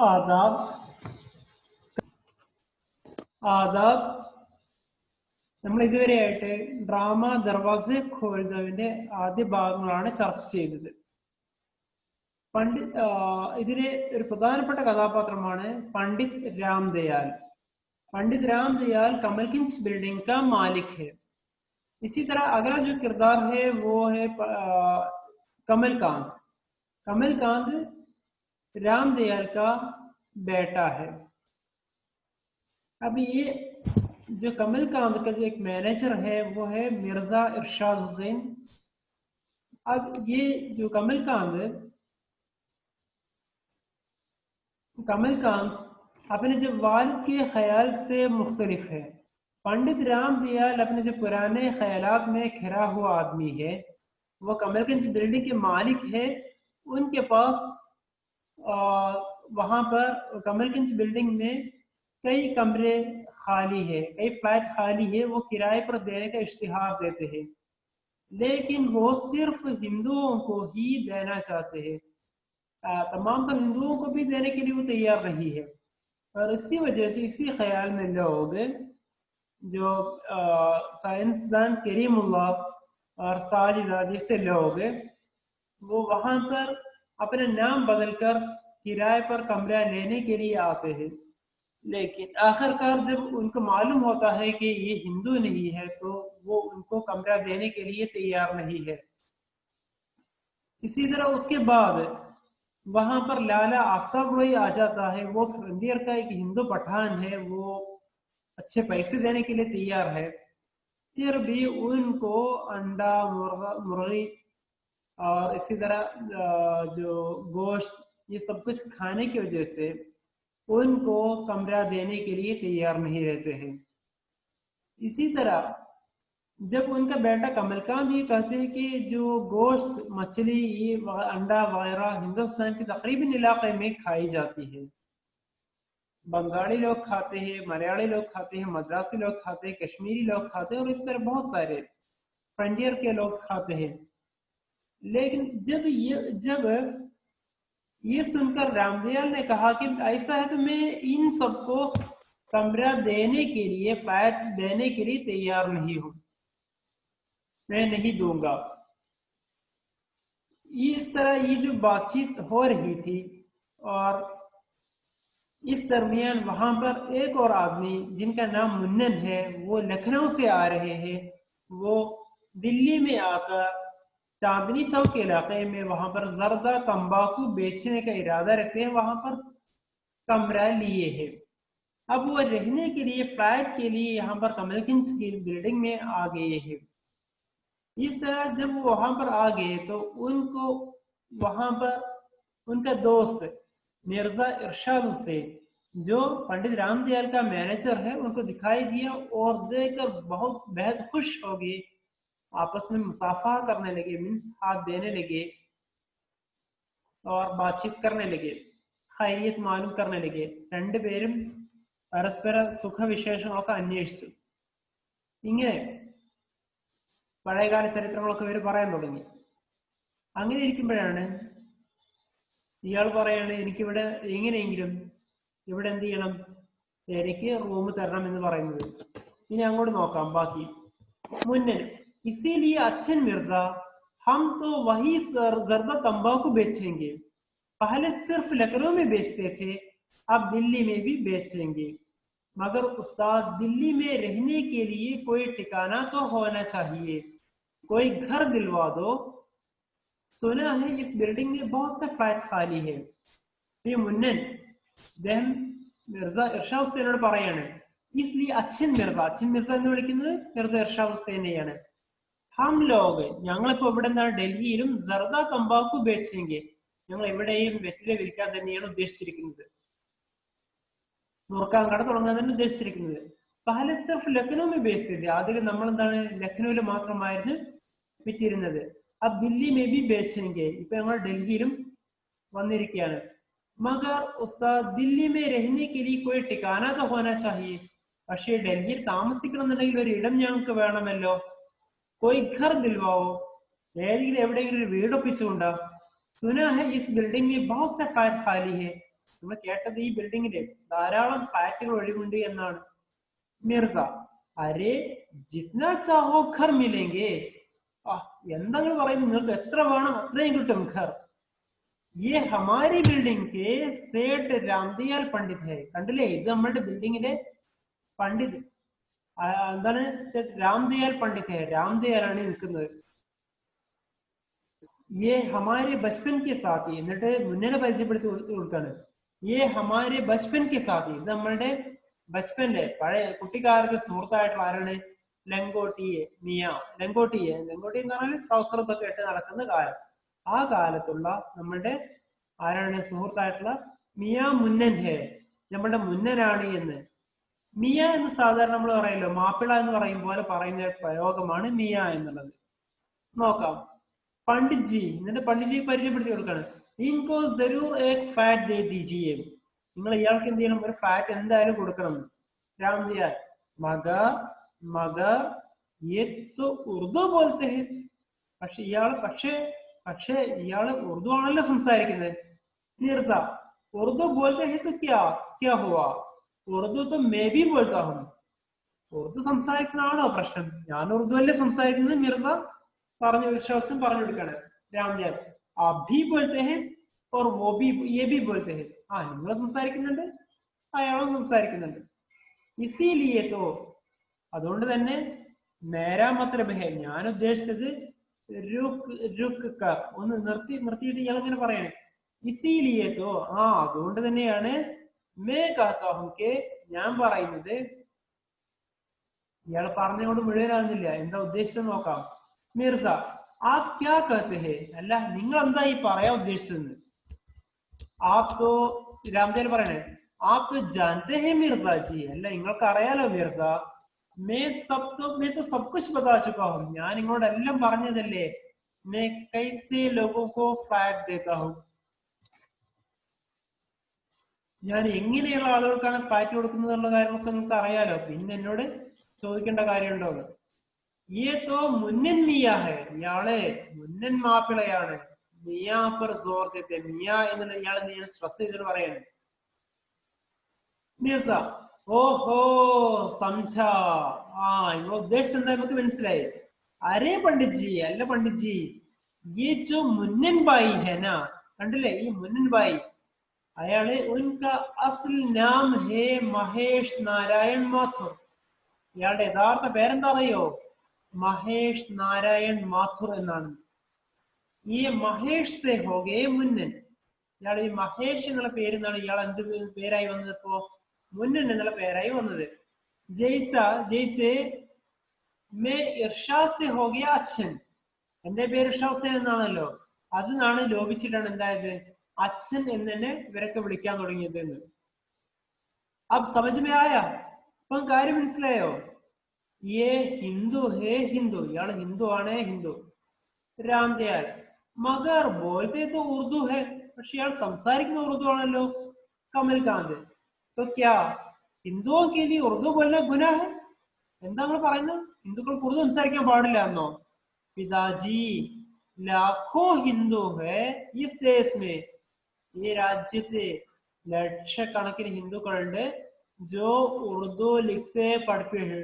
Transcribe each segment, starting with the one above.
आदाब आदाब നമ്മൾ ഇതുവരെയായിട്ട് ഡ്രാമ ദർവാസെ ഖോൽദവിന്റെ ആദ്യ ഭാഗങ്ങളാണ് ചർച്ച ചെയ്തത്. ഇതിലെ ഒരു പ്രധാനപ്പെട്ട കഥാപാത്രമാണ് पंडित रामदयाल. पंडित रामदयाल कमलकिंज बिल्डिंग का मालिक है. इसी तरह अगला जो किरदार है वो है कमलकांत. कमलकांत रामदयाल का बेटा है. अब ये जो कमलकांत का जो एक मैनेजर है वो है मिर्जा इरशाद हुसैन. अब ये जो कमलकांत अपने जब वालिद के ख्याल से मुख्तलिफ है. पंडित रामदयाल अपने जो पुराने ख्यालात में घिरा हुआ आदमी है, वो कमलकिंज बिल्डिंग के मालिक है. उनके पास वहाँ पर कमलकिंज बिल्डिंग में कई कमरे खाली है, कई फ्लैट खाली है. वो किराए पर देने का इश्तिहार देते हैं, लेकिन वो सिर्फ हिंदुओं को ही देना चाहते हैं. तमाम तो हिंदुओं को भी देने के लिए वो तैयार नहीं है. और इसी वजह से इसी ख्याल में लोग जो साइंसदान करीमुल्लाह और साजिदा जैसे लोग वो वहाँ पर अपने नाम बदलकर किराए पर कमरा लेने के लिए आते हैं. लेकिन आखिरकार जब उनको मालूम होता है कि ये हिंदू नहीं है तो वो उनको कमरा देने के लिए तैयार नहीं है. इसी तरह उसके बाद वहां पर लाला आफ्ताब रोई आ जाता है. वो फ्रंटियर का एक हिंदू पठान है, वो अच्छे पैसे देने के लिए तैयार है. फिर भी उनको अंडा मुर्गी और इसी तरह जो गोश्त ये सब कुछ खाने की वजह से उनको कमरा देने के लिए तैयार नहीं रहते हैं. इसी तरह जब उनका बेटा कमलकांत ये कहते हैं कि जो गोश्त मछली ये अंडा वगैरह हिंदुस्तान के तकरीबन इलाके में खाई जाती है, बंगाली लोग खाते हैं, मलयाली लोग खाते हैं, मद्रासी लोग खाते हैं, कश्मीरी लोग खाते हैं और इस तरह बहुत सारे फ्रंटियर के लोग खाते हैं. लेकिन जब ये सुनकर रामदयाल ने कहा कि ऐसा है तो मैं इन सबको कमरा देने के लिए, फ्लैट देने के लिए तैयार नहीं हूं, मैं नहीं दूंगा. इस तरह ये जो बातचीत हो रही थी और इस दरमियान वहां पर एक और आदमी जिनका नाम मुन्नन है वो लखनऊ से आ रहे हैं. वो दिल्ली में आकर चांदनी चौक के इलाके में वहां पर जर्दा तंबाकू बेचने का इरादा रखते हैं, वहां पर कमरा लिए है. अब वो रहने के लिए, फ्लैट के लिए यहाँ पर कमलकिंज की बिल्डिंग में आ गए हैं. इस तरह जब वो वहां पर आ गए तो उनको वहां पर उनका दोस्त मिर्जा इरशाद हुसैन जो पंडित रामदयाल का मैनेजर है उनको दिखाई दिया और देखकर बहुत बेहद खुश हो गए. आपस में मुसाफा करने लगे, मीन्स हाथ देने लगे और बातचीत करने लगे, खैरियत मालूम करने लगे. രണ്ടുപേരും പരസ്പര സുഖവിശേഷങ്ങളൊക്കെ അന്വേഷിച്ചു. ഇങ്ങനെ പഴയകാല ചരിത്രങ്ങളൊക്കെ ഇവർ പറയാൻ തുടങ്ങി. അങ്ങനെ ഇരിക്കുമ്പോഴാണ് ഇയാൾ പറയാണ്, എനിക്കിവിടെ എങ്ങനെയെങ്കിലും ഇവിടെ എന്ത് ചെയ്യണം, എനിക്ക് റൂം തരണം എന്ന് പറയുന്നത്. ഇനി അങ്ങോട്ട് നോക്കാം ബാക്കി. മുന്നൻ इसीलिए अच्छन मिर्जा हम तो वही जर्दा तंबाकू बेचेंगे, पहले सिर्फ लखनऊ में बेचते थे, अब दिल्ली में भी बेचेंगे. मगर उस्ताद दिल्ली में रहने के लिए कोई ठिकाना तो होना चाहिए, कोई घर दिलवा दो. सुना है इस बिल्डिंग में बहुत से फ्लैट खाली है. ये मुन्नन അദ്ദേഹം മിർസ ഇർഷാദ് ഹുസൈനോട് പറയാണ്, इसलिए अच्छन मिर्जा എന്ന് വിളിക്കുന്നത് മിർസ ഇർഷാദ് ഹുസൈനെയാണ്. हम लोग ഞങ്ങളിപ്പോ ഇവിടെ നിന്നാണ് ഡൽഹിയിലും ജർദ തമ്പാക്കു ബേച്ചെങ്കിൽ ഞങ്ങൾ എവിടെയും വെറ്റില വിൽക്കാൻ തന്നെയാണ് ഉദ്ദേശിച്ചിരിക്കുന്നത്, നോക്കാൻ കട തുടങ്ങാൻ തന്നെ ഉദ്ദേശിച്ചിരിക്കുന്നത്. പഹലെ സിർഫ് ലക്നൗ में बेचते थे, ആദ്യം നമ്മൾ എന്താണ് ലക്നൌവിൽ മാത്രമായിരുന്നു വിറ്റിരുന്നത്. अब दिल्ली में भी बेचेंगे, ഇപ്പൊ ഞങ്ങൾ ഡൽഹിയിലും വന്നിരിക്കുകയാണ്. मगर उस्ताद दिल्ली में रहने के लिए कोई ठिकाना तो होना चाहिए, പക്ഷേ ഡൽഹിയിൽ താമസിക്കണം എന്നുണ്ടെങ്കിൽ ഒരു ഇടം ഞങ്ങൾക്ക് വേണമല്ലോ. कोई घर दिलवाओ, ഏതെങ്കിലും എവിടെയെങ്കിലും ഒരു വീട് ഒപ്പിച്ചുകൊണ്ടാ. सुना है इस बिल्डिंग में बहुत से फ्लैट खाली है, നമ്മൾ കേട്ടത് ഈ ബിൽഡിങ്ങില് ധാരാളം ഫ്ലാറ്റുകൾ ഒഴിവുണ്ട് എന്നാണ്. മിർസ അരെ ജിത്ന ചാഹോ ഘർ മിലേംഗെ. എന്താ പറയുന്നത്, നിങ്ങൾക്ക് എത്ര വേണം അത്രയും കിട്ടും ഘർ. ये हमारी बिल्डिंग के सेठ रामदयाल पंडित है. കണ്ടില്ലേ, ഇത് നമ്മുടെ ബിൽഡിങ്ങിലെ പണ്ഡിത് എന്താണ്, സെठ രാംദയാൽ പണ്ഡിത് है. രാംദയാലാണ് നിൽക്കുന്നത്. ये हमारे बचपन के साथी, എന്നിട്ട് മുന്നേ പരിചയപ്പെടുത്തി കൊടുക്കാണ്. ये हमारे बचपन के साथी, ഇത് നമ്മളുടെ ബച്പന്റെ പഴയ കുട്ടിക്കാലത്തെ സുഹൃത്തായിട്ടുള്ള ആരാണ്, ലങ്കോട്ടിയെ മിയ. ലങ്കോട്ടി എന്ന് പറഞ്ഞാൽ ട്രൗസർ ഒക്കെ ഇട്ട് നടക്കുന്ന കാലം. ആ കാലത്തുള്ള നമ്മളുടെ ആരാണ് സുഹൃത്തായിട്ടുള്ള മിയ മുന്നൻ ഹേ, നമ്മളുടെ മുന്നനാണ് എന്ന്. മിയ എന്ന് സാധാരണ നമ്മൾ പറയല്ലോ, മാപ്പിള എന്ന് പറയും പോലെ പറയുന്ന പ്രയോഗമാണ് മിയ എന്നുള്ളത്. നോക്കാം. पंडित जी, എന്നിട്ട് പണ്ഡിറ്റ് ജി പരിചയപ്പെടുത്തി കൊടുക്കാണ്. ഇൻകോ ജരൂർ ഏക് ഫ്ലാറ്റ് ദേ ദീജിയേ, നിങ്ങൾ ഇയാൾക്ക് എന്ത് ചെയ്യണം, ഒരു ഫ്ലാറ്റ് എന്തായാലും കൊടുക്കണം. രാംദയാൽ മഗർ മഗർ യേ തോ ഉർദു ബോൾത്തെ ഹൈ. പക്ഷെ ഇയാള് ഉറുദു ആണല്ലോ സംസാരിക്കുന്നത്. മിർസ ഉറുദു ബോൾത്തെ ഹൈ തോ ക്യാ ഹുവാ, ഉറുദു തോ മേ ഭി ബോൾത്താ ഹൂം. ഉറുദു സംസാരിക്കുന്നതാണോ പ്രശ്നം, ഞാൻ ഉറുദു അല്ലേ സംസാരിക്കുന്നത്. മിർസ പറഞ്ഞു വിശ്വാസം പറഞ്ഞു കൊടുക്കാണ്. രാംദയാൽ അഭി ബോൾത്തെ ഹൈ और वो भी ये भी बोलते हैं. നിങ്ങൾ സംസാരിക്കുന്നുണ്ട്, അയാളും സംസാരിക്കുന്നുണ്ട്. ഇസിലിയെ തോ, അതുകൊണ്ട് തന്നെ മേരാ മത്ലബ് ഹേ, ഞാൻ ഉദ്ദേശിച്ചത് രുക്ക് കർ, ഒന്ന് നിർത്തിയിട്ട് ഇയാൾ ഇങ്ങനെ പറയണേ. ഇസിലിയെ തോ, അതുകൊണ്ട് തന്നെയാണ് മേ കഹത്താ ഹൂം കെ, ഞാൻ പറയുന്നത്. ഇയാൾ പറഞ്ഞുകൊണ്ട് മുഴുവനാകുന്നില്ല, എന്താ ഉദ്ദേശിച്ചത് നോക്കാം. മിർസ ആപ് ക്യാ കഹത്തെ ഹേ, അല്ല നിങ്ങൾ എന്താ ഈ പറയാൻ ഉദ്ദേശിച്ചത്. ആപ് തോ, രാംദയാൽ പറയണേ, ആപ് ജാനത്തെ ഹേ മിർസ ജി, അല്ല നിങ്ങൾക്ക് അറിയാലോ മിർസ, मैं तो सब कुछ बता चुका हूँ, ഞാൻ നിങ്ങളോട് എല്ലാം പറഞ്ഞതല്ലേ. मैं कैसे लोगों को फ्लैट देता हूँ, ഞാൻ എങ്ങനെയുള്ള ആളുകൾക്കാണ് ഫ്ലാറ്റ് കൊടുക്കുന്നതെന്നുള്ള കാര്യമൊക്കെ നിങ്ങൾക്ക് അറിയാലോ, പിന്നെ എന്നോട് ചോദിക്കേണ്ട കാര്യമുണ്ടോ. ये तो മുന്നൻ മിയ ഹേ, ഇയാളെ മുന്നൻ മാപ്പിളയാണ്. മിയ पर जोर देते, മിയ എന്നുള്ള ഇയാളെ ഞാൻ സ്ട്രെസ് ചെയ്തിട്ട് പറയാണ്. മിർസ ഓഹോ സംജ, നിങ്ങൾ ഉദ്ദേശിച്ചത് എന്താ നമുക്ക് മനസ്സിലായി. അരേ പണ്ഡിറ്റ് ജി, അല്ല പണ്ഡിറ്റ് ജി, ये जो മുന്നൻ ബായി ഹേ നാ, കണ്ടില്ലേ ഈ മുന്നൻ ബായി, അയാള് ഉൻക അസ്ൽ നാം ഹേ മഹേഷ് നാരായൺ മാഥുർ. ഇയാളുടെ യഥാർത്ഥ പേരെന്താ അറിയോ, മഹേഷ് നാരായൺ മാഥുർ എന്നാണ്. ഈ മഹേഷ് സെ ഹോഗേ മുന്നൻ, ഇയാൾ ഈ മഹേഷ് എന്നുള്ള പേര് എന്നാണ് ഇയാൾ എന്ത് പേരായി വന്നത്, ഇപ്പോ മുന്നൻ എന്നുള്ള പേരായി വന്നത്. ജയ്സെ മേ ഇർഷാദ് സെ ഹോഗേ അച്ഛൻ, എന്റെ പേര് ഇർഷാദ് സെ എന്നാണല്ലോ, അതിനാണ് ലോപിച്ചിട്ടാണ് എന്തായത് അച്ഛൻ എന്ന് തന്നെ ഇവരൊക്കെ വിളിക്കാൻ തുടങ്ങിയത് എന്ന്. അബ് സമജ് മേ ആയ, ഇപ്പം കാര്യം മനസ്സിലായോ. യേ ഹിന്ദു ഹേ ഹിന്ദു, ഇയാള് ഹിന്ദു ആണ്, ഹിന്ദു. രാംദയാൽ മഗർ ബോൾത്തെ തോ ഉറുദു ഹേ, പക്ഷെ ഇയാൾ സംസാരിക്കുന്ന ഉറുദു ആണല്ലോ. കമൽകാന്ത് तो क्या हिंदुओं के लिए उर्दू बोलना गुनाह है, എന്താ നിങ്ങൾ പറയുന്നത്, ഹിന്ദുക്കൾക്ക് ഉറുദു സംസാരിക്കാൻ പാടില്ല എന്നോ. പിതാജി ലാഖോ ഹിന്ദു ഹേ ഇസ് ദേശ് മേ, ഈ രാജ്യത്തെ ലക്ഷക്കണക്കിന് ഹിന്ദുക്കളുണ്ട് ജോ ഉറുദു ലിഖ്തേ പഠിത്തേ ഹേ,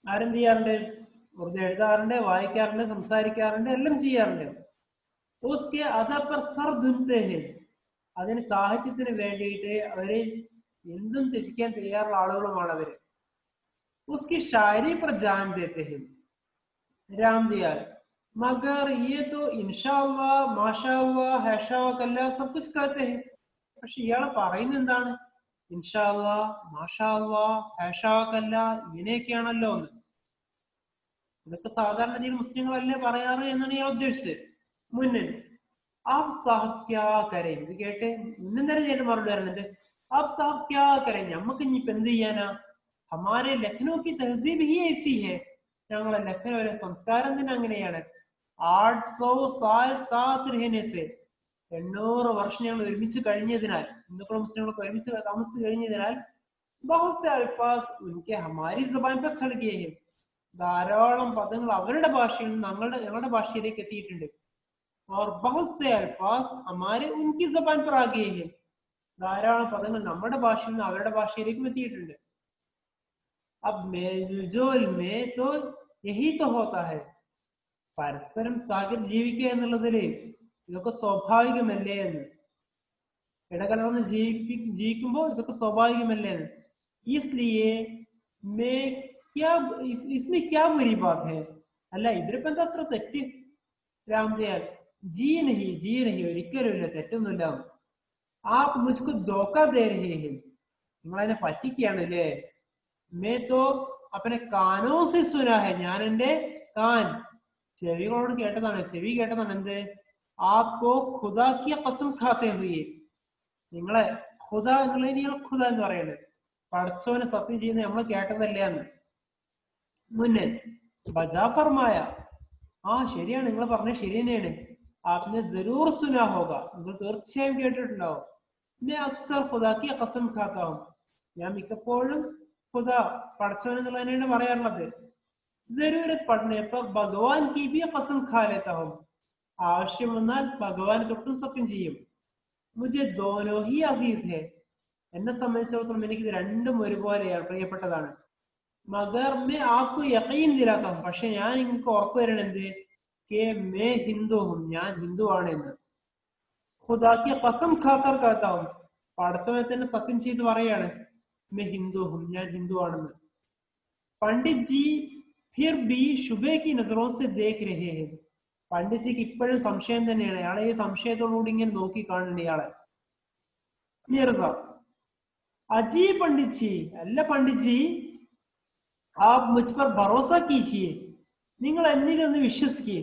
ആരെന്ത് ചെയ്യാറുണ്ട്, ഉറുദു എഴുതാറുണ്ട്, വായിക്കാറുണ്ട്, സംസാരിക്കാറുണ്ട്, എല്ലാം ചെയ്യാറുണ്ട്. ഉസ്കെ അദബ് പർ സർ ധുൻതേ ഹേ, അതിന് സാഹിത്യത്തിന് വേണ്ടിയിട്ട് അവര് എന്തും ത്യജിക്കാൻ തയ്യാറുള്ള ആളുകളുമാണ് അവര്. ഉസ്കി ഷായരി പർ ജാൻ ദേത്തെ ഹേ. രാംദയാൽ മഗർ യേ തോ ഇൻഷാല്ലാ മാഷാല്ലാ ഹേഷാ കല്ലാ സബ് കുച്ച് കഹത്തെ ഹേ, പക്ഷെ ഇയാൾ പറയുന്നത് എന്താണ്, ഇൻഷാല്ലാ മാഷാല്ലാ ഹേഷാ കല്ലാ ഇങ്ങനെയൊക്കെയാണല്ലോ എന്ന്. ഇതൊക്കെ സാധാരണ രീതിയിൽ മുസ്ലിങ്ങളല്ലേ പറയാറ് എന്നാണ് ഇയാൾ ഉദ്ദേശിച്ചത്. മുന്നൻ आप साहब क्या करें, ഇത് കേട്ട് മുന്നൻ തന്നെ ചേട്ടൻ മറുപടി പറയുന്നുണ്ട്. आप साहब क्या करें, നമുക്ക് ഇനിയിപ്പോ എന്ത് ചെയ്യാനാ, हमारे लखनऊ की तहजीब ही ऐसी है, ഞങ്ങളെ ലഖ്നൌവിലെ സംസ്കാരം തന്നെ അങ്ങനെയാണ്. 800 साल साथ रहने से, 800 വർഷം ഞങ്ങൾ ഒരുമിച്ച് കഴിഞ്ഞതിനാൽ, ഹിന്ദുക്കളും മുസ്ലിങ്ങളൊക്കെ ഒരുമിച്ച് താമസിച്ച് കഴിഞ്ഞതിനാൽ, बहुत से अल्फाज उनके हमारी ज़बान पर चढ़ गए हैं, ധാരാളം പദങ്ങൾ അവരുടെ ഭാഷയിൽ നിന്ന് ഞങ്ങളുടെ ഭാഷയിലേക്ക് എത്തിയിട്ടുണ്ട്. और बहुत से अल्फाज हमारे उनकी जबान पर आ गए हैं. ധാരാളം പദങ്ങൾ നമ്മുടെ ഭാഷയിൽ നിന്ന് അവരുടെ ഭാഷയിലേക്കും എത്തിയിട്ടുണ്ട്. अब मेलजोल में तो यही तो होता है. പരസ്പരം സഹജീവിക്കുക എന്നുള്ളതില് ഇതൊക്കെ സ്വാഭാവികമല്ലേ എന്ന്, ഇടകലർന്ന് ജീവിക്കുമ്പോൾ ഇതൊക്കെ സ്വാഭാവികമല്ലേ എന്ന്. इसलिए मैं क्या इसमें क्या बुरी बात है? അല്ല ഇതിലിപ്പോ എന്താ അത്ര തെറ്റ്? രാംദയാൽ जी नहीं ഒരിക്കലുമില്ല, തെറ്റൊന്നുമില്ല. आप मुझको धोखा दे रहे हैं, നിങ്ങൾ അതിനെ പറ്റിക്കുകയാണല്ലേ. मैं तो अपने कानों से सुना है, ഞാൻ എന്റെ കാൻ ചെവികളോട് കേട്ടതാണ്, ചെവി കേട്ടതാണ്. എന്ത്? आपको खुदा की कसम खाते हुए, നിങ്ങളെ ഖുദ എന്നുള്ളത് നിങ്ങൾ ഖുദ എന്ന് പറയുന്നത് പടച്ചോനെ സത്യം ചെയ്യുന്ന നമ്മൾ കേട്ടതല്ലേ എന്ന്. മുന്നേ ബജാ ഫർമായ, ആ ശരിയാണ്, നിങ്ങൾ പറഞ്ഞത് ശരി തന്നെയാണ്. आपने जरूर सुना होगा, നിങ്ങൾ തീർച്ചയായും കേട്ടിട്ടുണ്ടാവും. मैं अक्सर खुदा की कसम खाता हूँ, ഞാൻ മിക്കപ്പോഴും ഖുദ പടച്ചോൻ എന്നുള്ള തന്നെയാണ് പറയാറുള്ളത്. जरूरत पड़ने पर भगवान की भी कसम खा लेता हूँ, ആവശ്യം വന്നാൽ ഭഗവാൻ തൊട്ടും സത്യം ചെയ്യും. मुझे दोनों ही अजीज है, എന്നെ സംബന്ധിച്ചിടത്തോളം എനിക്ക് ഇത് രണ്ടും ഒരുപോലെയാണ്, പ്രിയപ്പെട്ടതാണ്. മഗർ मैं आपको यकीन दिलाता हूँ, പക്ഷെ ഞാൻ നിങ്ങൾക്ക് ഉറപ്പ് തരണം എന്ത്? कि मैं हिंदू हूँ, ഞാൻ ഹിന്ദു ആണ് എന്ന്. खुदा की कसम खाकर कहता हूँ, പടച്ചവനെ തന്നെ സത്യം ചെയ്ത് പറയാണ്, मैं हिंदू हूँ, ഞാൻ ഹിന്ദു ആണെന്ന്. पंडित जी फिर भी शुबे की नजरों से देख रहे हैं, पंडित ജിക്ക് ഇപ്പോഴും സംശയം തന്നെയാണ്, അയാളെ ഈ സംശയത്തോടുകൂടി ഇങ്ങനെ നോക്കി കാണുന്നുണ്ട് ഇയാളെ. മിർസ अजी पंडित जी, अल्ला पंडित जी आप मुझ पर भरोसा कीजिए, നിങ്ങൾ എന്നിൽ ഒന്ന് വിശ്വസിക്കുക.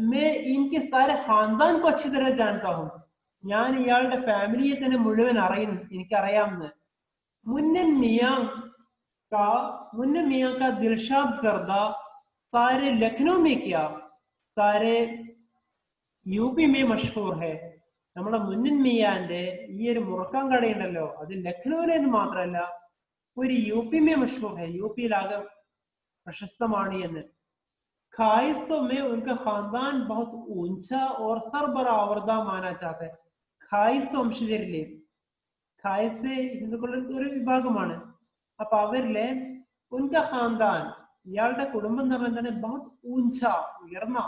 मैं इनके सारे खानदान को अच्छी तरह जानता हूँ, ഞാൻ ഇയാളുടെ ഫാമിലിയെ തന്നെ മുഴുവൻ എനിക്കറിയാമെന്ന്. मुन्नन मियां का दिलशाद जर्दा सारे लखनऊ में क्या सारे यूपी में मशहूर है. നമ്മുടെ മുന്നൻ മിയാന്റെ ഈ ഒരു മുറുക്കാൻ കടയുണ്ടല്ലോ, അത് ലഖ്നൌവിലെന്ന് മാത്രമല്ല ഒരു यूपी में मशहूर है, यूपीയിലാകെ പ്രശസ്തമാണ് എന്ന്. खाइस तो में उनका खानदान बहुत ऊंचा और सरबरावर्दा माना जाता है. खाइസ് വംശജരിലെ, ഖായിസ് ഹിന്ദുക്കളുടെ ഒരു വിഭാഗമാണ്. അപ്പൊ അവരിലെ ഉൻക ഖാൻദാൻ, ഇയാളുടെ കുടുംബം എന്ന് പറഞ്ഞാൽ തന്നെ ബഹുത് ഊഞ്ച, ഉയർന്ന,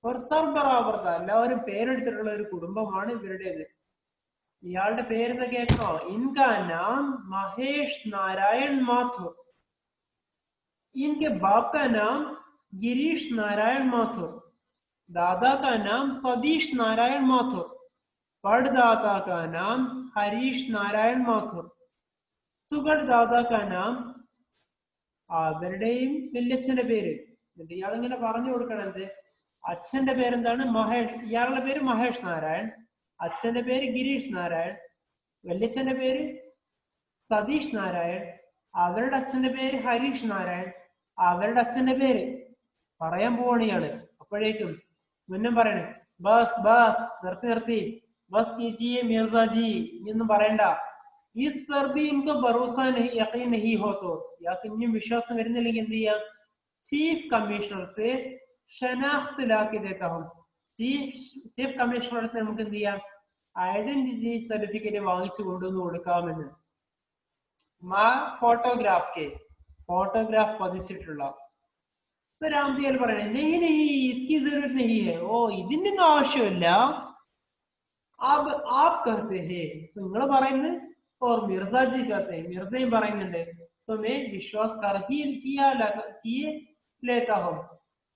ഒരു സർബറാവർത്ത, എല്ലാവരും പേരെടുത്തിട്ടുള്ള ഒരു കുടുംബമാണ് ഇവരുടേത്. ഇയാളുടെ പേരെന്ന് കേൾക്കണോ? ഇൻകാ നാം മഹേഷ് നാരായൺ മാഥുർ, ഇൻകെ ബാപ് കാ നാം गिरीश नारायण माथुर, दादा का नाम सतीश नारायण माथुर, पड़दाता का नाम हरीश नारायण माथुर, സുഗർദാദാ കാ നാം, അവരുടെയും വല്യച്ഛന്റെ പേര്. എന്നിട്ട് ഇയാൾ ഇങ്ങനെ പറഞ്ഞു കൊടുക്കണത്, അച്ഛന്റെ പേരെന്താണ്? മഹേഷ്. ഇയാളുടെ പേര് മഹേഷ് നാരായൺ, അച്ഛന്റെ പേര് ഗിരീഷ് നാരായൺ, വല്യച്ഛന്റെ പേര് സതീഷ് നാരായൺ, അവരുടെ അച്ഛന്റെ പേര് ഹരീഷ് നാരായൺ, അവരുടെ അച്ഛന്റെ പേര് പറയാൻ പോവാണ് ഇയാള്. അപ്പോഴേക്കും മുന്നേ പറയണേ, ബസ് ബസ് നിർത്തി ബസ് കീജിയെ മിർസാജി, ഇനിയൊന്നും പറയണ്ട. इस पर भी इनको भरोसा नहीं, यकीन नहीं हो तो ഇയാൾക്ക് ഇനിയും വിശ്വാസം വരുന്നില്ലെങ്കിൽ എന്ത് ചെയ്യാം? ചീഫ് കമ്മീഷണർ से शनाख्त लाके देता हूं, ചീഫ് കമ്മീഷണർ അടുത്ത് നമുക്ക് എന്ത് ചെയ്യാം? ഐഡന്റിറ്റി സർട്ടിഫിക്കറ്റ് വാങ്ങിച്ചു കൊണ്ടുവന്ന് കൊടുക്കാമെന്ന്. ഫോട്ടോഗ്രാഫ് പതിച്ചിട്ടുള്ള രാംദിയാൽ പറയണേ, इसकी जरूरत नहीं है, ഓ ഇതിന്റെ ഒന്നും ആവശ്യമില്ല. आप करते हैं, നിങ്ങൾ പറയുന്നത്, और मिर्जा जी कहते हैं, मिर्जയും പറയുന്നുണ്ട്. तो मैं विश्वास कर ही किए लेता हूँ,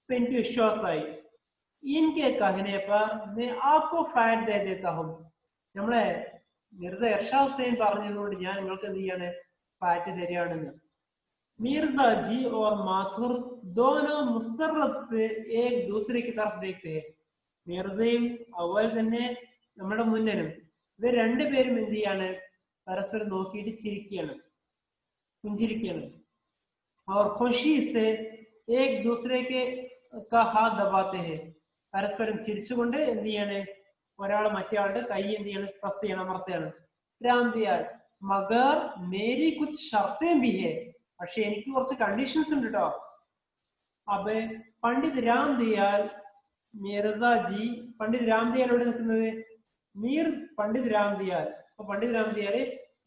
तो इनकी विश्वास आई. इनके कहने पर मैं आपको फायर दे देता हूँ, നമ്മളെ മിർസ ഇർഷാദ് ഹുസൈൻ പറഞ്ഞതുകൊണ്ട് ഞാൻ നിങ്ങൾക്ക് എന്ത് ചെയ്യാണ്? ഫാറ്റ് തരികയാണെന്ന്. मिर्जा जी और माथुर दोनों मुसर्रत से एक दूसरे की तरफ देखते हैं. മിർസയും അതുപോലെ തന്നെ നമ്മുടെ മുന്നനും ഇവർ രണ്ടുപേരും എന്ത് ചെയ്യാണ്? പരസ്പരം നോക്കിയിട്ട് ചിരിക്കുകയാണ്, പുഞ്ചിരിക്കുകയാണ്. और खुशी से एक दूसरे के का हाथ दबाते हैं, പരസ്പരം ചിരിച്ചുകൊണ്ട് എന്ത് ചെയ്യാണ്? ഒരാൾ മറ്റേയാളുടെ കൈ എന്ത് ചെയ്യാണ്? പ്രസ് ചെയ്യണം, അമർത്തുകയാണ്. രാംദിയാൽ മഗർ മേരി കുച്ച് ഷർത്തേം ഭി ഹേ, പക്ഷെ എനിക്ക് കുറച്ച് കണ്ടീഷൻസ് ഉണ്ട് കേട്ടോ. अब पंडित रामदयाल मिर्जा जी, पंडित रामदयाल ഇവിടെ നിൽക്കുന്നത് मीर पंडित रामदयाल, तो पंडित रामदयाल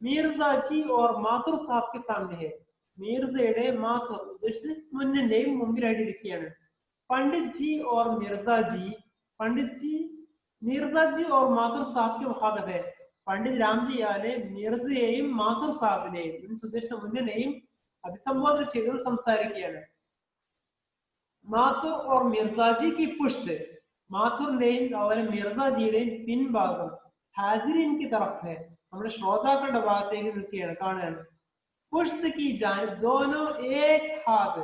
मिर्जा जी और माथुर साहब के सामने है. മിർസയുടെ മാഥുർ ഉദ്ദേശിച്ച് മുന്നിന്റെയും മുമ്പിലായിട്ട് ഇരിക്കുകയാണ്. पंडित जी और मिर्जा जी, पंडित जी मिर्जा जी और माथुर साहब के मुखातब है. पंडित രാംദയാല് മിർസയെയും മാഥുർ സാഹിബിനെയും ഉദ്ദേശിച്ച മുന്നിനെയും അഭിസംബോധന ചെയ്തുകൊണ്ട് സംസാരിക്കുകയാണ്. മാഥുർ और मिर्जा जी की पुश्त, മാഥുറിന്റെയും അതുപോലെ മിർസാജിയുടെയും പിൻഭാഗം ഹാസിരീൻ की तरफ है, നമ്മുടെ ശ്രോതാക്കളുടെ ഭാഗത്തേക്ക് നിൽക്കുകയാണ്, കാണുകയാണ്. പുഷ്ത് की जानिब दोनों एक हाथ,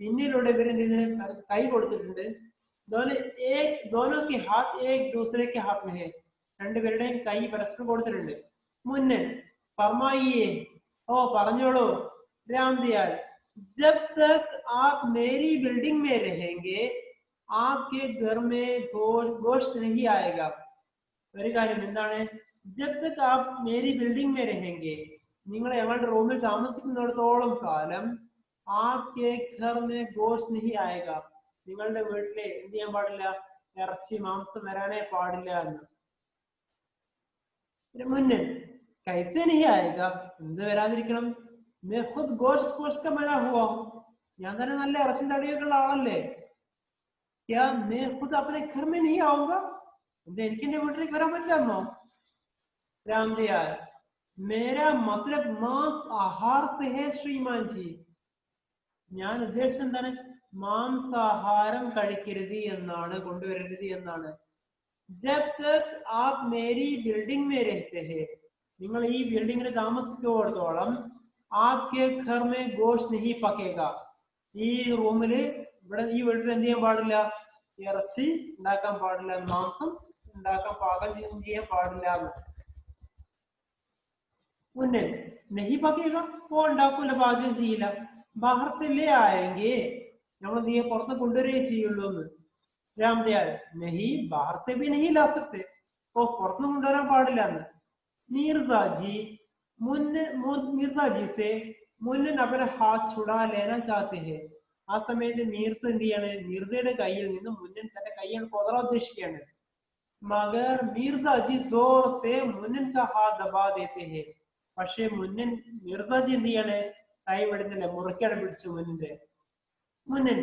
പിന്നിലൂടെ ഇവരെന്തിന് കൈ കൊടുത്തിട്ടുണ്ട്. दोनों के हाथ एक दूसरे के हाथ में है, രണ്ടുപേരുടെയും കൈ പരസ്പരം കൊടുത്തിട്ടുണ്ട്. മുന്നേ ഫർമായിയെ, ഓ പറഞ്ഞോളൂ. രാംദയാൽ जब तक आप मेरी बिल्डिंग में रहेंगे आपके घर में गोश्त नहीं आएगा. ഒരു കാര്യം എന്താണ്, जब तक आप मेरी बिल्डिंग में रहेंगे, നിങ്ങൾ ഞങ്ങളുടെ റൂമിൽ താമസിക്കുന്നിടത്തോളം കാലം आपके घर में गोश्त नहीं आएगा, നിങ്ങളുടെ വീട്ടിലെ എന്ത് ചെയ്യാൻ പാടില്ല, ഇറച്ചി മാംസം വരാനേ പാടില്ല എന്ന്. മുന്നേ कैसे नहीं आएगा, എന്ത് വരാതിരിക്കണം. मैं खुद गोश्त पोस्ट का बना हुआ हूँ, ഞാൻ തന്നെ നല്ല ഇറച്ചി തടിയൊക്കെ ഉള്ള ആളല്ലേ. क्या मैं खुद अपने घर में नहीं आऊंगा, എന്താ എനിക്ക് എന്റെ വീട്ടിലേക്ക് വരാൻ പറ്റില്ലെന്നോ. രാംദയാൽ मेरा मतलब मांस आहार से है श्रीमान जी, ഞാൻ ഉദ്ദേശിച്ചത് എന്താണ്, മാംസാഹാരം കഴിക്കരുത് എന്നാണ്, കൊണ്ടുവരരുത് എന്നാണ്. जब तक आप मेरी बिल्डिंग में रहते हैं, നിങ്ങൾ ഈ ബിൽഡിങ്ങിൽ താമസിക്കുന്നിടത്തോളം आपके घर में गोश्त नहीं पकेगा, ഈ റൂമില് ഇവിടെ ഈ വീട്ടിൽ എന്ത് ചെയ്യാൻ പാടില്ല, ഇറച്ചി ഉണ്ടാക്കാൻ പാടില്ല, മാംസം ഉണ്ടാക്കാൻ പാകം ചെയ്യാൻ പാടില്ല. മുന്നേ നെഹി പക്കേगा, वो ഉണ്ടാക്കൂല, പാചകം ചെയ്യില്ല. ബാഹർ से ले आएंगे, നമ്മൾ എന്ത് ചെയ്യാൻ പുറത്ത് കൊണ്ടുവരികയേ ചെയ്യുള്ളൂ എന്ന്. രാംദയാൽ നെഹി ബാഹർ से भी नहीं ला सकते, ഓ പുറത്തുനിന്ന് കൊണ്ടുവരാൻ പാടില്ല എന്ന്. मिर्जा जी मिर्जा जी से मुन्न अपना हाथ छुड़ा लेना चाहते हैं. ആ സമയത്ത് മീർസ എന്ത് ചെയ്യാണ്, മിർസയുടെ കയ്യിൽ നിന്ന് മുന്നൻ തന്റെ കയ്യാണ് കൊതറാൻ ഉദ്ദേശിക്കുകയാണ്. മഗർ മിർസ ജി जोर से മുന്നൻ का हाथ दबा देते हैं, പക്ഷേ മുന്നൻ മിർസ ജി എന്ത് ചെയ്യാണ്, കൈ വിടുന്നില്ല, മുറിക്കാണ് പിടിച്ചു മുന്നിന്റെ. മുന്നൻ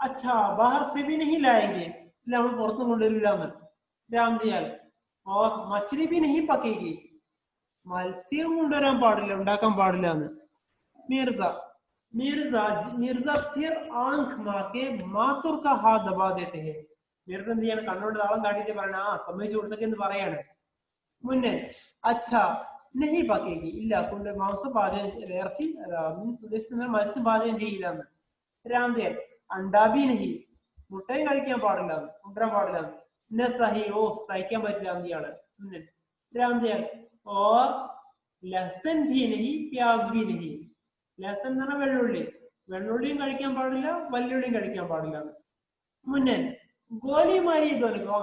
അച്ഛാ ബാഹർ से भी नहीं लाएंगे, ഇല്ല നമ്മൾ പുറത്തും കൊണ്ടുവരില്ല എന്ന്. രാംദയാൽ और मछली भी नहीं पकेगी, മത്സ്യം കൊണ്ടുവരാൻ പാടില്ല, ഉണ്ടാക്കാൻ പാടില്ല എന്ന്. मिर्जा फिर आंख मार के माथुर का हाथ दबा देते हैं. മിർസ എന്ത് ചെയ്യാണ്, കണ്ണോട് താളം കാട്ടിട്ട് പറയണ, ആ സമ്മതിച്ചു കൊടുത്തൊക്കെ പറയാണ്. മുന്നേ അച്ഛാ നെഹി പക്കേഗി, ഇല്ല കൊണ്ട് മാംസം പാചകം, ഇറച്ചി ഉദ്ദേശിക്കുന്ന മത്സ്യം പാചകം ചെയ്യില്ല എന്ന്. രാംദയാൽ അണ്ടാബി നെഹി, മുട്ടയും കഴിക്കാൻ പാടില്ല, കൊണ്ടുവരാൻ പാടില്ല. പിന്നെ സഹി, ഓ സഹിക്കാൻ പറ്റില്ല എന്തിയാണ്. രാംദയാൽ और लहसुन भी नहीं प्याज भी नहीं, ലഹസൻ എന്ന് പറഞ്ഞാൽ വെള്ളുള്ളി, വെള്ളുള്ളിയും കഴിക്കാൻ പാടില്ല, വല്ലുള്ളിയും കഴിക്കാൻ പാടില്ല. മുന്നേ ഗോലി മാരിയെ തോന്നിക്കോ,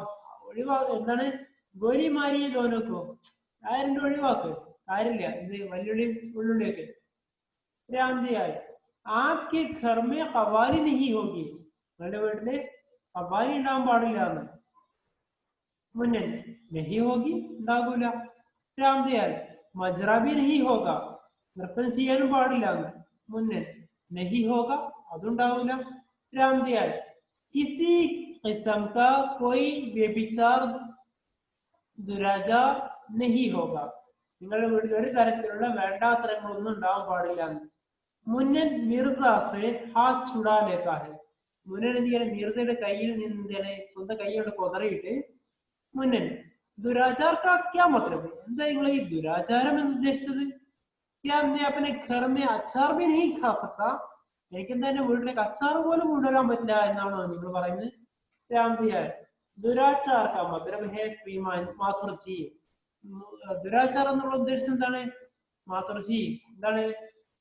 ഒഴിവാക്ക്, എന്താണ് ഗോലി മാരിയെ തോന്നിക്കോ, ആരുടെ ഒഴിവാക്ക്, കാര്യമില്ല, ഇത് വല്ലുള്ളിയും ഉള്ളുള്ളിയൊക്കെ. രാംദയാൽ ആപ്കെ ഘർ മേ ഖവാലി നഹി ഹോഗി, നിങ്ങളുടെ വീട്ടില് ഖവാലി ഉണ്ടാവാൻ പാടില്ല എന്ന്. മുന്നേ നഹി ഹോഗി, ഉണ്ടാകൂല. രാംദയാൽ മജ്റ ഭി നഹി ഹോഗ, നൃത്തം ചെയ്യാനും പാടില്ല എന്ന്. മുന്നേ നഹി ഹോഗ, അതുണ്ടാവില്ല. രാംദയാൽ കിസി കിസ്म का कोई വ്യഭിചാർ ദുരാചാർ നഹി ഹോഗ, നിങ്ങളുടെ വീട്ടിൽ ഒരു തരത്തിലുള്ള വേണ്ടാത്തരങ്ങളൊന്നും ഉണ്ടാവാൻ പാടില്ല എന്ന്. മുന്നൻ മിർസ സെ ഹാത്ത് ചുടാ ലേതാ ഹൈ, മുന്നൻ എന്ത് ചെയ്യാൻ, മിർസയുടെ കയ്യിൽ നിന്ന് എന്താണ്, സ്വന്തം കൈയോട് കൊതറിയിട്ട്. മുന്നൻ ദുരാചാർ കാ ക്യാ മത്ലബ്, എന്താ നിങ്ങൾ ഈ ദുരാചാരം എന്ന് ഉദ്ദേശിച്ചത്. क्या मैं अपने घर में अचार भी नहीं खा सकता, എനിക്ക് എന്താ എന്റെ വീട്ടിലേക്ക് അച്ചാർ പോലും കൊണ്ടുവരാൻ പറ്റില്ല എന്നാണോ നിങ്ങൾ പറയുന്നത്. രാംദയാൽ ദുരാചാർ കാ മത്ലബ് ഹേ ശ്രീമാൻ മാതുർജി, ദുരാചാരം എന്നുള്ള ഉദ്ദേശം എന്താണ്, മാതുർജി എന്താണ്,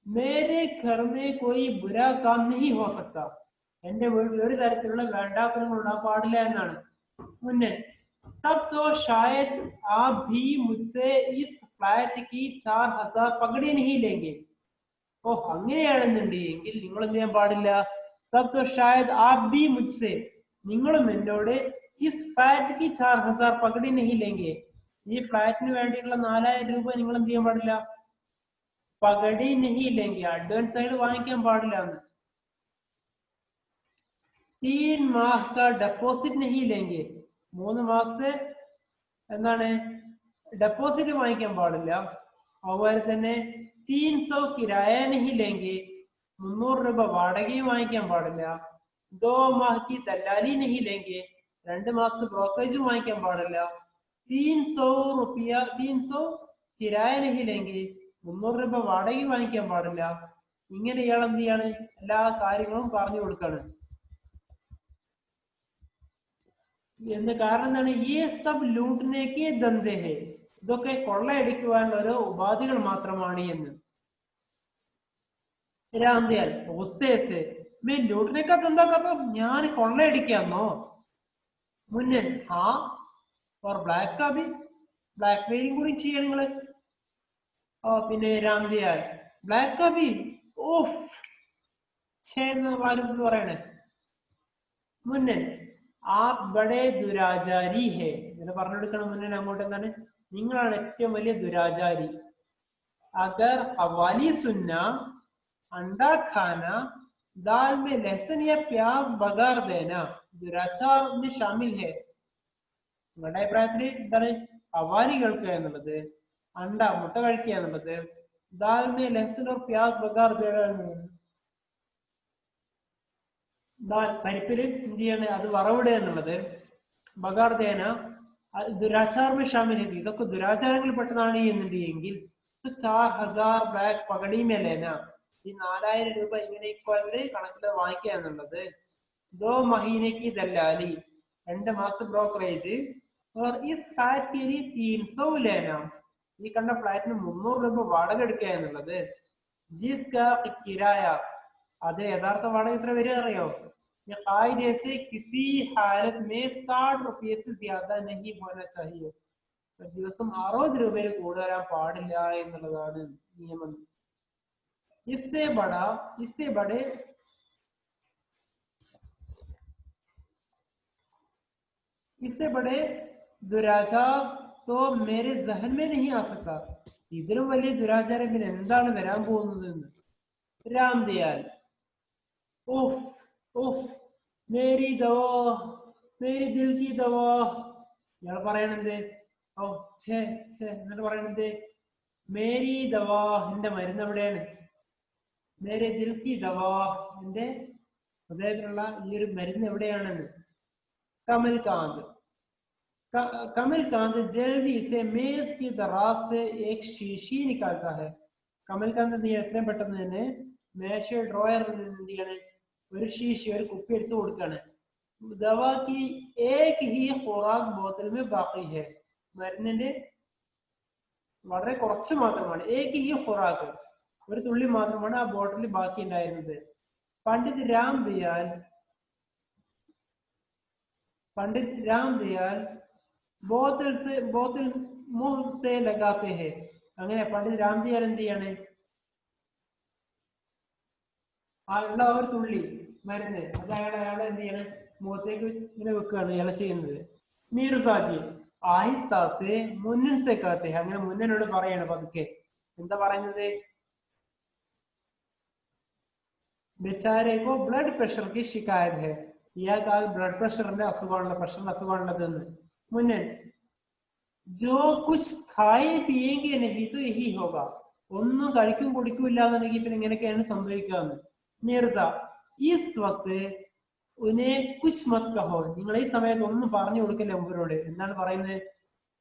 മേരെ ഘർ മേ കോയി ബുരാ കാം നഹി ഹോ സക്താ, എന്റെ വീട്ടിൽ ഒരു തരത്തിലുള്ള വേണ്ടാത്തരങ്ങൾ ഉണ്ടാകാൻ പാടില്ല എന്നാണ്. മുന്നേ तब तो शायद आप भी मुझसे इस फ्लैट की 4000 पगड़ी नहीं लेंगे, ഓ അങ്ങനെയാണെന്നുണ്ടെങ്കിൽ നിങ്ങൾ എന്ത് ചെയ്യാൻ പാടില്ല, तब तो शायद आप भी मुझसे നിങ്ങളും എന്നോട് ഇസ് ഫ്ലാറ്റ് की 4000 പകടി नहीं लेंगे ഈ ഫ്ലാറ്റിന് വേണ്ടിയിട്ടുള്ള 4000 രൂപ നിങ്ങൾ എന്ത് ചെയ്യാൻ പാടില്ല പകടി नहीं लेंगे അഡ്വാൻസ് ആയിട്ട് വാങ്ങിക്കാൻ പാടില്ല എന്ന് 3 माह का डेपोसिट नहीं लेंगे 3 മാസത്തെ എന്താണ് ഡെപ്പോസിറ്റ് വാങ്ങിക്കാൻ പാടില്ല അതുപോലെ തന്നെ 300 കിരായ नहीं लेंगे 300 രൂപ വാടകയും വാങ്ങിക്കാൻ പാടില്ല 2 माह की दलाली नहीं लेंगे 2 മാസത്തെ ബ്രോക്കറേജും വാങ്ങിക്കാൻ പാടില്ല 300 रुपया 300 കിരായ नहीं लेंगे 300 രൂപ വാടകയും വാങ്ങിക്കാൻ പാടില്ല ഇങ്ങനെ ഇയാൾ എന്ത് ചെയ്യാണ് എല്ലാ കാര്യങ്ങളും പറഞ്ഞു കൊടുക്കാണ് എന്ന് കാരണം എന്താണ് ഈ സബ് ലൂട്ടിനേക്ക് ദന്തേ ഹേ ഇതൊക്കെ കൊള്ളയടിക്കുവാനുള്ള ഒരു ഉപാധികൾ മാത്രമാണ് എന്ന് രാംദയാൽ ഒസ്സേസെ മേ ലൂട്ടിനേക്കാ ദന്താ കറോ ഞാൻ കൊള്ളയടിക്കാന്നോ മുന്നേ ഹാ और ब्लैक का भी ब्लैक मेलिंग കൂടി ചെയ്യാൻ നിങ്ങൾ പിന്നെ രാംദയാൽ ब्लैक का भी ഓഫ് ഛേന്ന് പറയണേ മുന്നേ आप बड़े दुराचारी है ഇങ്ങനെ പറഞ്ഞു കൊടുക്കണം മുന്നേ അങ്ങോട്ട് എന്താണ് നിങ്ങളാണ് ഏറ്റവും വലിയ ദുരാചാരി अगर हवाली सुनना अंडा खाना दाल में लहसुन या प्याज बघार देना दुराचार में शामिल है നിങ്ങളുടെ അഭിപ്രായത്തിൽ എന്താണ് ഹവാലി കേൾക്കുക എന്നുള്ളത് അണ്ട മുട്ട കഴിക്കുക എന്നുള്ളത് ദാൽ മേ ലഹ്സുൻ ഓർ പ്യാസ് ബഗാർ ദേന എന്നുള്ളത് പരിപ്പില് എന്ത് ചെയ്യാണ് അത് വറവിടുക എന്നുള്ളത് ബഗാർ ദേന ദുരാചാർ ഷാമിൽ ഇതൊക്കെ ദുരാചാരങ്ങളിൽ പെട്ടതാണ് എന്നുണ്ടെങ്കിൽ 4000 ബ്ലാക്ക് പകടി മേലേന ഈ 4000 രൂപ ഇങ്ങനെ ഇക്വല് കണക്കിൽ വാങ്ങിക്കുക എന്നുള്ളത് 2 മഹീനയ്ക്ക് ദല്ലാലി 2 മാസം ബ്രോക്കറേജ് और इस फ्लैट के लिए 300 लेना ഈ കണ്ട ഫ്ലാറ്റിന് 300 രൂപ വാടക എടുക്കുക എന്നുള്ളത് ജിസ്കാ കിരായ അത് യഥാർത്ഥ വാടക എത്ര വരിക അറിയോ कायदे से किसी हालत में 60 रुपये से ज्यादा नहीं होना चाहिए ദിവസം 60 രൂപയിൽ കൂടുതൽ വരാൻ പാടില്ല എന്നുള്ളതാണ് നിയമം इससे बड़े दुराचार तो मेरे जहन में नहीं आ सकता ഇതിലും വലിയ ദുരാചാരം പിന്നെ എന്താണ് വരാൻ പോകുന്നത് രാംദയാൽ ഓഫ് ഓഫ് മേരി ദവാ മേരി ദിൽ കി ദവാ ഇയാൾ പറയണത് ഓ ഛേ ഛേ എന്നിട്ട് പറയണത് മേരി ദവാ എന്റെ മരുന്ന് എവിടെയാണ് മേരി ദിൽ കി ദവാ എന്റെ ഹൃദയത്തിലുള്ള ഈ ഒരു മരുന്ന് എവിടെയാണെന്ന് कमलकांत जल्दी से मेज की दराज से एक शीशी निकालता है കമൽകാന്ത് എന്ത് ചെയ്യാൻ എത്രയും പെട്ടെന്ന് തന്നെ മേശ ഡ്രോയറിൽ നിന്ന് എന്ത് ചെയ്യാണ് ഒരു ഷീഷ ഒരു കുപ്പി എടുത്ത് കൊടുക്കാണ് ദവാ की एक ही खुराक बोतल में बाकी है മരുന്നിന്റെ വളരെ കുറച്ച് മാത്രമാണ് एक ही खुराक ഒരു തുള്ളി മാത്രമാണ് ആ ബോട്ടിലിൽ ബാക്കി ഉണ്ടായിരുന്നത് पंडित रामदयाल बोतल मुंह से लगाते हैं അങ്ങനെ പണ്ഡിത് രാംദയാൽ എന്ത് ചെയ്യാണ് ഉള്ള ഒരു തുള്ളി മരുന്ന് അത് അയാളെ എന്ത് ചെയ്യണം മുഖത്തേക്ക് ഇങ്ങനെ വെക്കുകയാണ് ഇയാളെ ചെയ്യുന്നത് മീർസാജി ആഹിസ്താസെ മുന്നിൽ സെ കാത്തെ അങ്ങനെ മുന്നനോട് പറയാണ് പതുക്കെ എന്താ പറയുന്നത് ബെച്ചാരേക്കോ ബ്ലഡ് പ്രഷർ की शिकायत है ഇയാൾക്ക് ആ ബ്ലഡ് പ്രഷറിന്റെ അസുഖമാണുള്ളത് മുന്നേ जो कुछ खाए पिएंगे नहीं तो यही होगा ഒന്നും കഴിക്കും കുടിക്കും ഇല്ലാന്നുണ്ടെങ്കിൽ പിന്നെ ഇങ്ങനെയൊക്കെയാണ് സംഭവിക്കാന്ന് മിർസ ഇസ് വക്ത് ഉനെ കുച്ച് മത് കഹോ നിങ്ങൾ ഈ സമയത്ത് ഒന്നും പറഞ്ഞു കൊടുക്കില്ല അവരോട് എന്താണ് പറയുന്നത്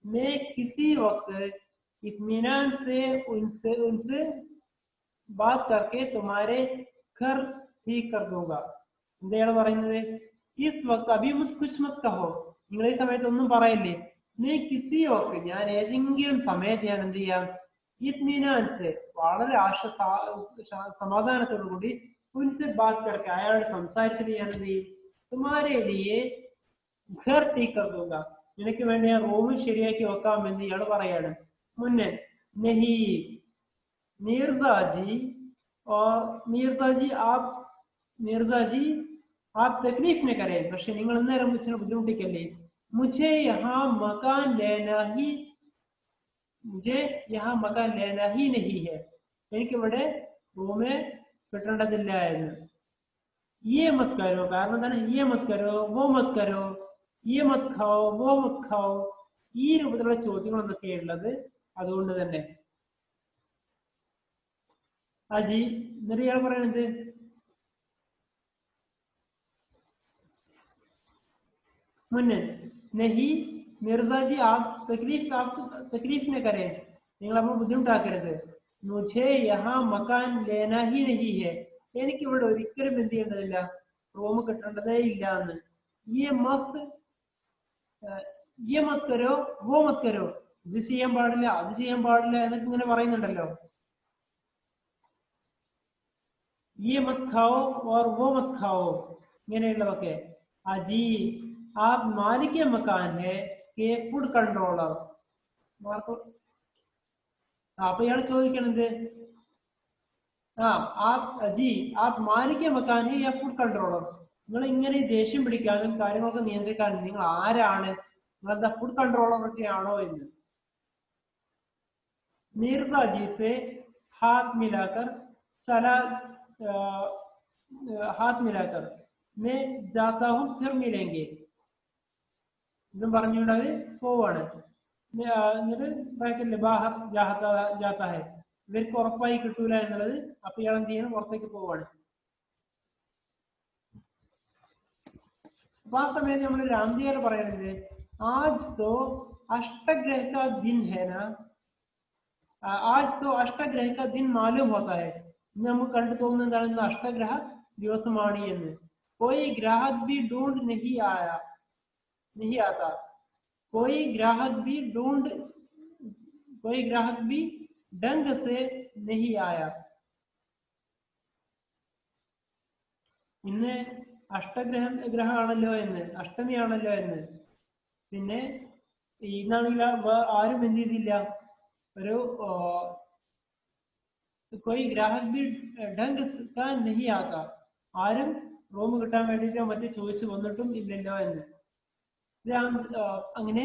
മേ കിസി വക്ത് ഇത്മിനാൻ സെ ഉൻസെ ബാത് കർക്കെ തുമാരെ ഘർ ठीक कर दूंगा എന്താണ് പറയുന്നത് ഇസ് വക്ത് അഭി കുച്ച് മത് കഹോ നിങ്ങൾ ഈ സമയത്ത് ഒന്നും പറയില്ലേ നീ കിസി വക്ത് ഞാൻ ഏതെങ്കിലും സമയത്ത് ഞാൻ എന്ത് ചെയ്യാം ഇത്മിനാൻ സെ വളരെ സമാധാനത്തോടു കൂടി ഉൻസെ ബാത് കർക്കെ അയാളോട് സംസാരിച്ചിട്ട് ഞാൻ എന്ത് ചെയ്യും തുമാരെ ലിയെ ഘർ ठीक कर दूंगा നിനക്ക് വേണ്ടി ഞാൻ റൂം ശരിയാക്കി വെക്കാം എന്ന് ഇയാൾ പറയാണ് മുന്നേ नहीं मिर्जा जी आप मिर्जा जी आप तकलीफ न करें പക്ഷെ നിങ്ങൾ അന്നേരം മുച്ചിനെ ബുദ്ധിമുട്ടിക്കല്ലേ मुझे यहाँ मकान लेना ही मुझे यहाँ मकान लेना ही नहीं है എനിക്കിവിടെ റൂം കിട്ടേണ്ടതില്ല എന്ന് ये मत करो കാരണം എന്താണ് ये मत करो वो मत करो ये मत खाओ वो मत खाओ ഈ രൂപത്തിലുള്ള ചോദ്യങ്ങൾ എന്തൊക്കെയുള്ളത് അതുകൊണ്ട് തന്നെ അജി എന്നിട്ട് ഇയാൾ പറയുന്നത് मुन्ने नहीं मिर्जा जी आप तकलीफ न करें നിങ്ങൾ അപ്പോൾ ബുദ്ധിമുട്ടാക്കരുത് मुझे यहाँ मकान लेना ही नहीं है എനിക്ക് ഇവിടെ ഒരിക്കലും എന്ത് ചെയ്യേണ്ടതില്ല റൂം കിട്ടേണ്ടതേ ഇല്ല എന്ന് ये मस्त ये मत करो वो मत करो ഇത് ചെയ്യാൻ പാടില്ല അത് ചെയ്യാൻ പാടില്ല എന്നൊക്കെ ഇങ്ങനെ പറയുന്നുണ്ടല്ലോ ये मत खाओ और वो मत खाओ ഇങ്ങനെയുള്ളതൊക്കെ അജി आप मालिक मकान है के फूड कंट्रोलर അപ്പൊ ഇയാൾ ചോദിക്കണത് ജി ആപ് മാലിക് മകാൻ ഹെ യാ ഫുഡ് കൺട്രോളർ നിങ്ങൾ ഇങ്ങനെ ദേഷ്യം പിടിക്കാനും കാര്യങ്ങളൊക്കെ നിയന്ത്രിക്കാനും നിങ്ങൾ ആരാണ് നിങ്ങൾ എന്താ ഫുഡ് കൺട്രോളർ ഒക്കെ ആണോ എന്ന് मिर्जा जी से हाथ मिलाकर चला हाथ मिलाकर मैं जाता हूँ फिर मिलेंगे ഇതും പറഞ്ഞുകൊണ്ട് അവര് പോവാണ് എന്നിട്ട് ബ്രാക്കറ്റില് ബാഹർ ജാത്ത ഹെ ഇവർക്ക് ഉറപ്പായി കിട്ടൂല എന്നുള്ളത് അപ്പൊ ഇയാൾ എന്ത് ചെയ്യണം പുറത്തേക്ക് പോവാണ് അപ്പൊ ആ സമയത്ത് നമ്മൾ രാംദിയാർ പറയുന്നത് ആജ് തോ അഷ്ടഗ്രഹ കാ ദിൻ ഹെ നാ आज तो अष्टग्रह का दिन मालूम होता है നമുക്ക് കണ്ടു തോന്നുന്നത് എന്താണ് അഷ്ടഗ്രഹ ദിവസമാണ് എന്ന് कोई ग्राहक भी ढूंढ नहीं आया नहीं आता कोई ग्राहक भी ढंग से नहीं आया ഇന്ന് ഗ്രഹമാണല്ലോ എന്ന് അഷ്ടമിയാണല്ലോ എന്ന് പിന്നെ ഇന്നാണെങ്കിൽ ആരും എന്ത് ചെയ്തില്ല ഒരു कोई ग्राहक भी ढंग का नहीं आता ആരും റൂം കിട്ടാൻ വേണ്ടിയിട്ട് മറ്റു ചോദിച്ചു വന്നിട്ടും ഇല്ലല്ലോ എന്ന് അങ്ങനെ